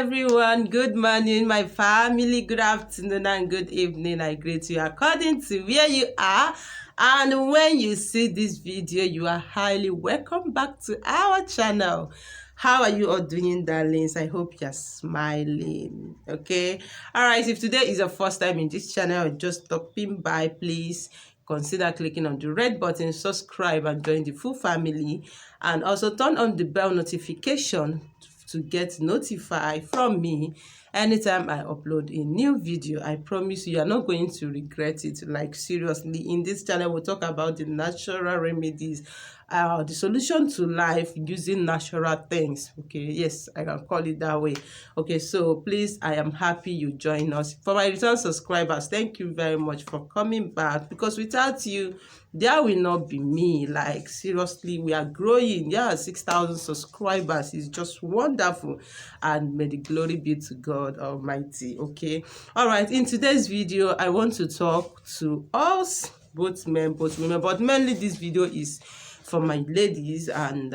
everyone. Good morning, my family. Good afternoon and good evening. I greet you according to where you are. And when you see this video, you are highly welcome back to our channel. How are you all doing, darlings? I hope you're smiling. Okay. All right. If today is your first time in this channel, just stopping by, please consider clicking on the red button, subscribe, and join the full family. And also turn on the bell notification to get notified from me anytime I upload a new video. I promise you are not going to regret it. Like, seriously, in this channel we'll talk about the natural remedies, the solution to life using natural things. Okay, yes, I can call it that way. Okay, so please, I am happy you join us. For my return subscribers, thank you very much for coming back, because without you there will not be me. Like, seriously, we are growing. Yeah, 6,000 subscribers is just wonderful, and may the glory be to God Almighty. Okay, all right, in today's video I want to talk to us, both men, both women, but mainly this video is for my ladies and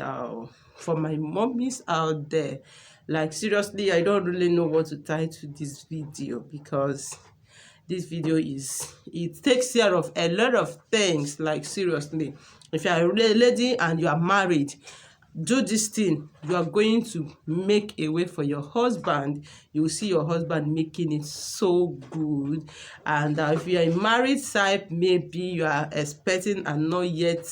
for my mommies out there. Like, seriously, I don't really know what to title this video, because this video it takes care of a lot of things. Like, seriously, if you are a lady and you are married, do this thing. You are going to make a way for your husband. You will see your husband making it so good. And if you are a married type, maybe you are expecting and not yet,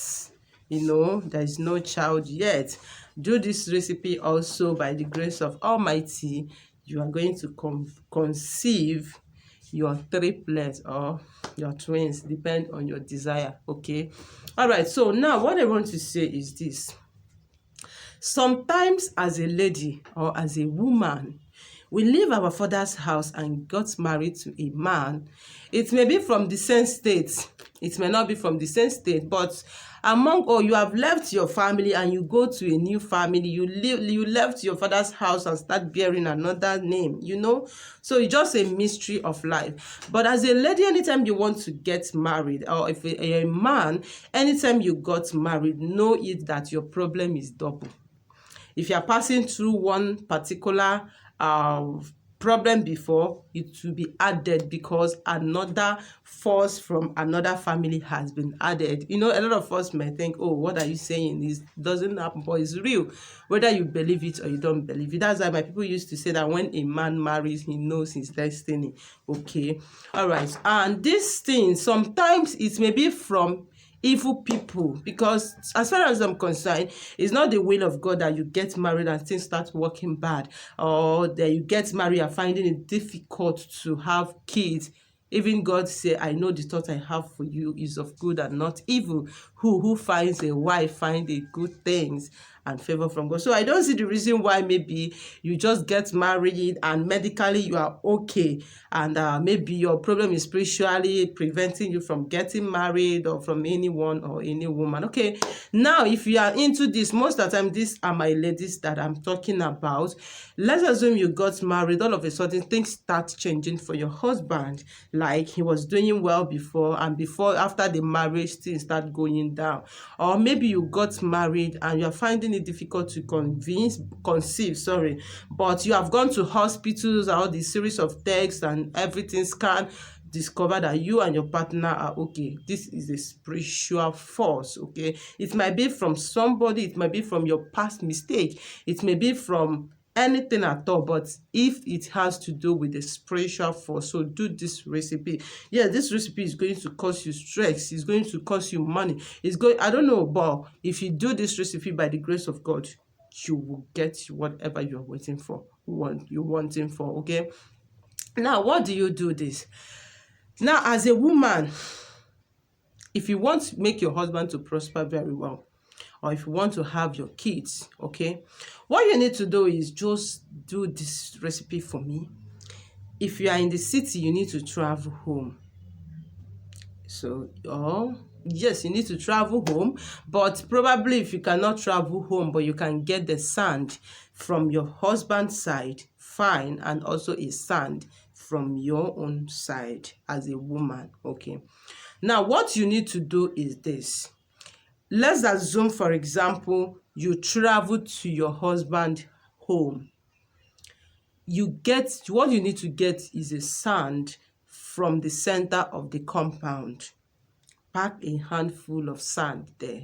there is no child yet, do this recipe also. By the grace of Almighty, you are going to conceive your triplets or your twins, depend on your desire. Okay, all right. So now what I want to say is this: sometimes as a lady or as a woman, we leave our father's house and got married to a man. It may be from the same state, it may not be from the same state, but or you have left your family and you go to a new family. You left your father's house and start bearing another name, so it's just a mystery of life. But as a lady, anytime you want to get married, or if a man, anytime you got married, know it that your problem is double. If you are passing through one particular problem before, it will be added because another force from another family has been added. A lot of us may think, oh, what are you saying? This doesn't happen, but it's real, whether you believe it or you don't believe it. That's why my people used to say that when a man marries, he knows his destiny. Okay, all right. And this thing, sometimes it may be from evil people, because as far as I'm concerned, it's not the will of God that you get married and things start working bad, or that you get married and finding it difficult to have kids. Even God say, I know the thought I have for you is of good and not evil. Who finds a wife find a good things and favor from God. So I don't see the reason why maybe you just get married and medically you are okay, and maybe your problem is spiritually preventing you from getting married or from anyone or any woman. Okay, now if you are into this, most of the time these are my ladies that I'm talking about. Let's assume you got married, all of a sudden things start changing for your husband. Like, he was doing well before, and after the marriage things start going down. Or maybe you got married and you're finding it difficult to conceive, but you have gone to hospitals, all the series of tests and everything, scan, discover that you and your partner are okay. This is a spiritual force. Okay, it might be from somebody, it might be from your past mistake, it may be from anything at all, but if it has to do with the spiritual force, so do this recipe. Yeah, this recipe is going to cause you stress, it's going to cost you money, I don't know, but if you do this recipe, by the grace of God, you will get whatever you're waiting for, you're wanting for. Okay, now what do you do this? Now, as a woman, if you want to make your husband to prosper very well, or if you want to have your kids, okay, what you need to do is just do this recipe for me. If you are in the city, you need to travel home. So, yes, you need to travel home, but probably if you cannot travel home, but you can get the sand from your husband's side, fine, and also a sand from your own side as a woman. Okay, now what you need to do is this. Let's assume, for example, you travel to your husband's home. what you need to get is a sand from the center of the compound. Pack a handful of sand there.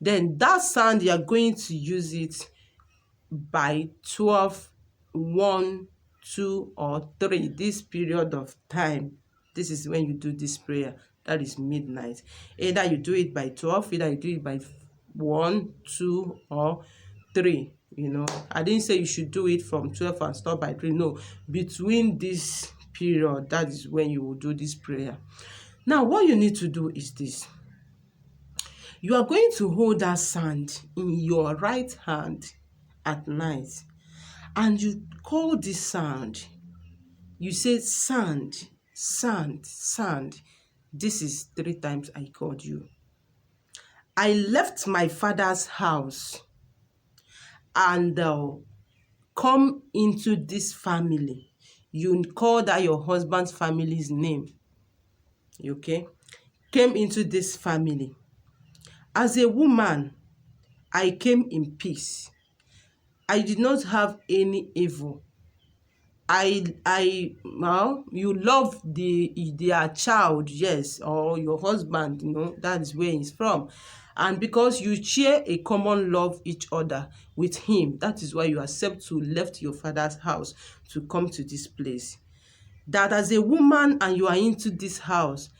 Then that sand, you are going to use it by 12, 1, 2, or 3. This period of time, this is when you do this prayer. That is midnight. Either you do it by 12, either you do it by 1, 2, or 3. I didn't say you should do it from 12 and stop by 3. No, between this period, that is when you will do this prayer. Now, what you need to do is this. You are going to hold that sand in your right hand at night, and you call this sand. You say, sand, sand, sand. This is 3 times I called you. I left my father's house and come into this family. You call that your husband's family's name. Okay? Came into this family. As a woman, I came in peace. I did not have any evil. Well, you love their child, yes, or your husband, that is where he's from. And because you share a common love each other with him, that is why you accept to left your father's house to come to this place. That as a woman and you are into this house,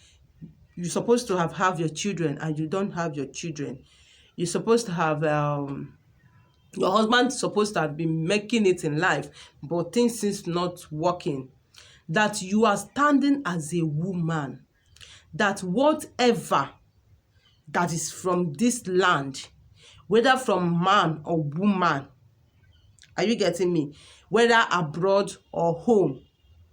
you're supposed to have your children and you don't have your children. You're supposed to have your husband is supposed to have been making it in life, but things seems not working. That you are standing as a woman, that whatever that is from this land, whether from man or woman, are you getting me? Whether abroad or home,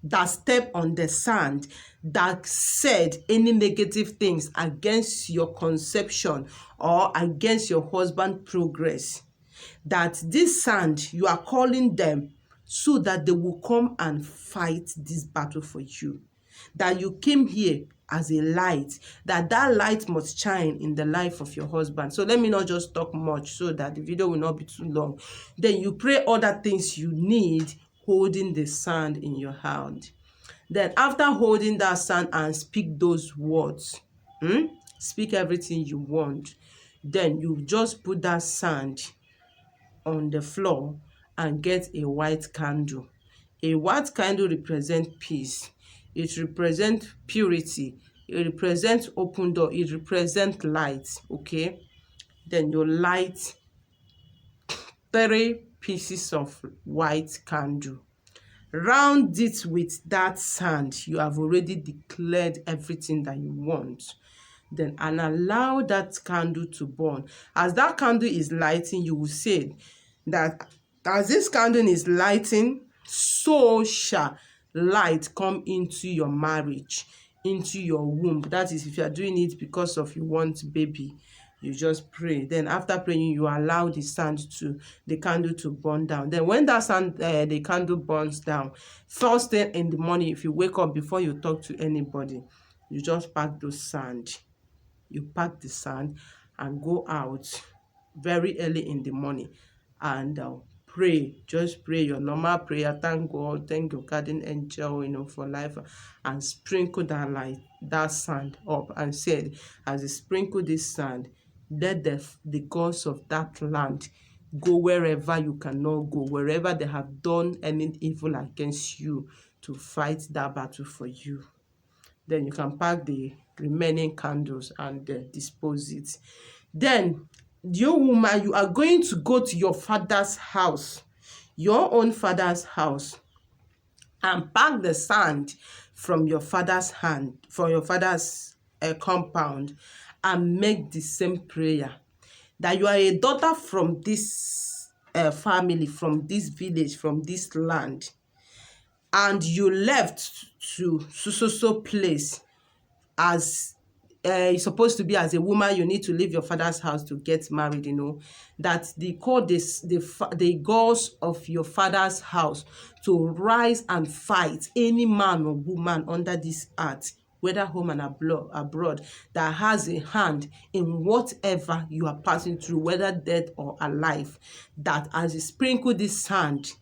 that step on the sand, that said any negative things against your conception or against your husband's progress, that this sand, you are calling them so that they will come and fight this battle for you. That you came here as a light, that light must shine in the life of your husband. So let me not just talk much so that the video will not be too long. Then you pray other things you need, holding the sand in your hand. Then after holding that sand and speak those words, speak everything you want, then you just put that sand on the floor and get a white candle. A white candle represents peace. It represents purity. It represents open door. It represents light. Okay? Then you light 3 pieces of white candle. Round it with that sand. You have already declared everything that you want. Then and allow that candle to burn. As that candle is lighting, you will say that as this candle is lighting, so shall light come into your marriage, into your womb. That is, if you are doing it because of you want baby, you just pray. Then after praying, you allow the candle to burn down. Then when that the candle burns down, first thing in the morning, if you wake up before you talk to anybody, you just pack those sand. You pack the sand and go out very early in the morning and pray. Just pray your normal prayer. Thank God, thank your guardian angel, for life, and sprinkle that sand up, and said, as you sprinkle this sand, let the gods of that land go wherever you cannot go, wherever they have done any evil against you, to fight that battle for you. Then you can pack the remaining candles and dispose it. Then, you woman, you are going to go to your father's house, your own father's house, and pack the sand from your father's compound, and make the same prayer. That you are a daughter from this family, from this village, from this land, and you left to so place. As it's supposed to be, as a woman, you need to leave your father's house to get married, that they call the gods of your father's house to rise and fight any man or woman under this earth, whether home and abroad, that has a hand in whatever you are passing through, whether dead or alive. That as you sprinkle this sand,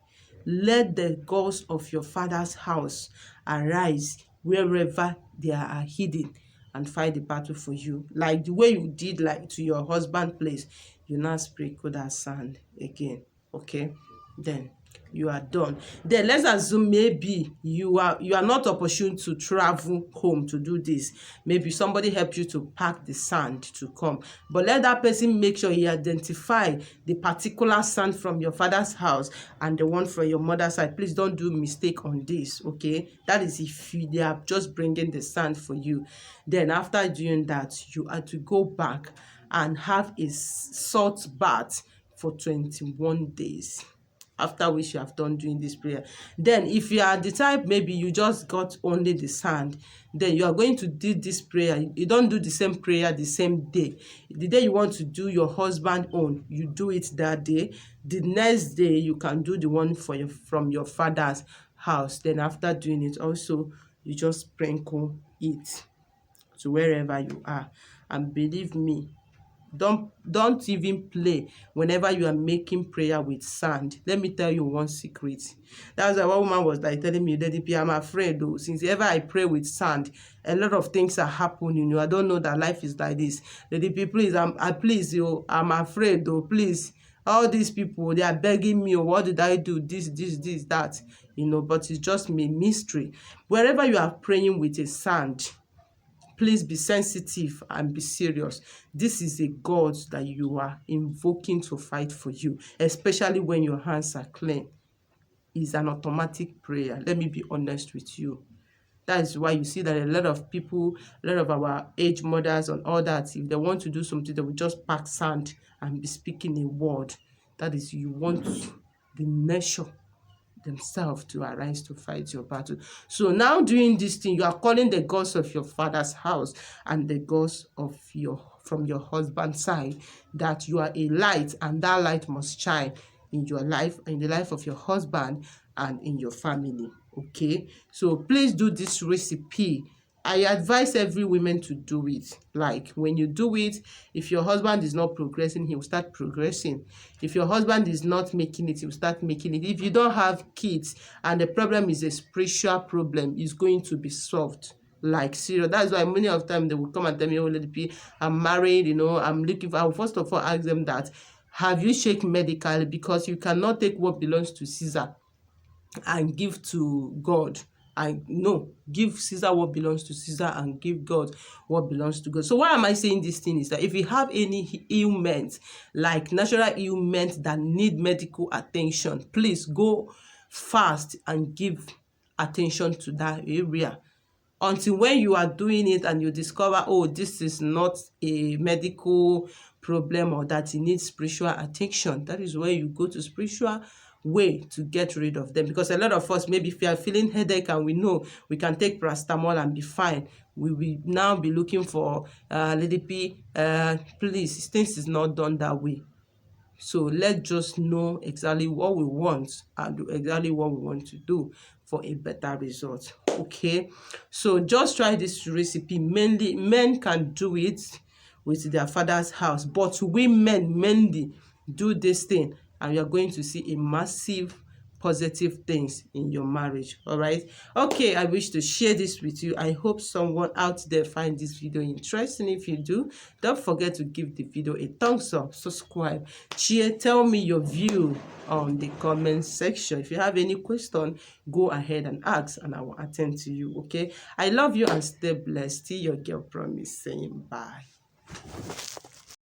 let the gods of your father's house arise wherever they are hidden and fight the battle for you. Like the way you did like to your husband place, you now sprinkle that sand again. Okay, then you are done. Then let's assume maybe you are not opportune to travel home to do this. Maybe somebody helped you to pack the sand to come, but let that person make sure he identify the particular sand from your father's house and the one from your mother's side. Please don't do mistake on this. Okay, that is if they are just bringing the sand for you. Then after doing that, you are to go back and have a salt bath for 21 days, after which you have done doing this prayer. Then if you are the type, maybe you just got only the sand, then you are going to do this prayer. You don't do the same prayer the same day. The day you want to do your husband own, you do it that day. The next day you can do the one for from your father's house. Then after doing it also, you just sprinkle it to wherever you are. And believe me, don't even play whenever you are making prayer with sand. Let me tell you one secret. That's why one woman was like telling me, Lady P, I'm afraid though, since ever I pray with sand, a lot of things are happening. I don't know that life is like this. Lady P, please, I'm afraid though, please. All these people, they are begging me, what did I do? This, that, but it's just a mystery. Wherever you are praying with a sand, please be sensitive and be serious. This is a God that you are invoking to fight for you, especially when your hands are clean. It's an automatic prayer. Let me be honest with you. That is why you see that a lot of people, a lot of our age mothers and all that, if they want to do something, they will just pack sand and be speaking a word. That is, you want the nation themselves to arise to fight your battle. So now doing this thing, you are calling the gods of your father's house and the gods of from your husband's side that you are a light, and that light must shine in your life, in the life of your husband and in your family. Okay, so please do this recipe. I advise every woman to do it. Like when you do it, if your husband is not progressing, he will start progressing. If your husband is not making it, he will start making it. If you don't have kids and the problem is a spiritual problem, it's going to be solved. Like serious. That's why many of them they will come and tell me, oh, Lady P, I'm married, I'm looking for. I will first of all ask them that, have you checked medically? Because you cannot take what belongs to Caesar and give to God. Give Caesar what belongs to Caesar and give God what belongs to God. So why am I saying this thing is that if you have any ailment, like natural ailment that need medical attention, please go fast and give attention to that area until when you are doing it and you discover, oh, this is not a medical problem or that it needs spiritual attention. That is where you go to spiritual way to get rid of them. Because a lot of us, maybe if we are feeling headache and we know we can take paracetamol and be fine, we will now be looking for Lady P, please, things is not done that way. So let's just know exactly what we want and do exactly what we want to do for a better result. Okay, so just try this recipe. Mainly men can do it with their father's house, but women mainly do this thing, and you're going to see a massive positive things in your marriage. All right, okay, I wish to share this with you. I hope someone out there find this video interesting. If you do, don't forget to give the video a thumbs up, subscribe, share, tell me your view on the comment section. If you have any question, go ahead and ask and I will attend to you. Okay, I love you and stay blessed. See your girl Promise saying bye.